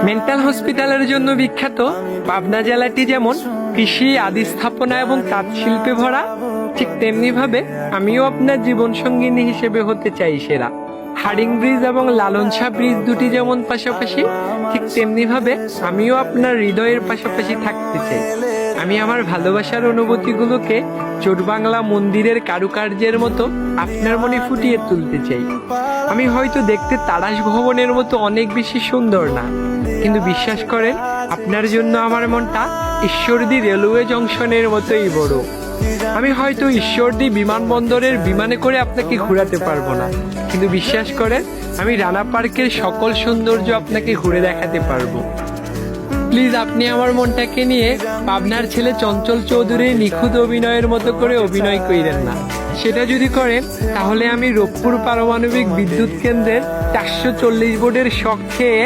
Mental হসপিটালের জন্য বিখ্যাত পাবনা জেলাটি যেমন কৃষি, আদি স্থাপনা এবং তাঁত শিল্পে ভরা, ঠিক তেমনি ভাবে আমিও আপনার জীবন সঙ্গিনী হিসেবে হতে চাই সেরা। হাডিং ব্রিজ এবং লালন শাহ ব্রিজ দুটি যেমন পাশাপাশি, ঠিক তেমনি ভাবে আমিও আপনার হৃদয়ের পাশাপাশি থাকতে চাই। আমি আমার ভালোবাসার অনুভূতিগুলোকে চোরবাংলা মন্দিরের কারুকার্যের মতো আপনার মনে ফুটিয়ে তুলতে চাই। আমি হয়তো দেখতে তারাস ভবনের মতো অনেক বেশি সুন্দর না, কিন্তু বিশ্বাস করেন, আপনার জন্য আমার মনটা ঈশ্বরদী রেলওয়ে জংশনের মতোই বড়। আমি হয়তো ঈশ্বরদী বিমানবন্দরের বিমানে করে আপনাকে ঘোরাতে পারবো না, কিন্তু বিশ্বাস করেন, আমি রানা পার্কের সকল সৌন্দর্য আপনাকে ঘুরে দেখাতে পারবো। প্লিজ আপনি আমার মনটাকে নিয়ে পাবনার ছেলে চঞ্চল চৌধুরীর নিখুঁত অভিনয়ের মতো করে অভিনয় কইরেন না। সেটা যদি করেন, তাহলে আমি রূপপুর পারমাণবিক বিদ্যুৎ কেন্দ্রের 440 বোর্ডের শক খেয়ে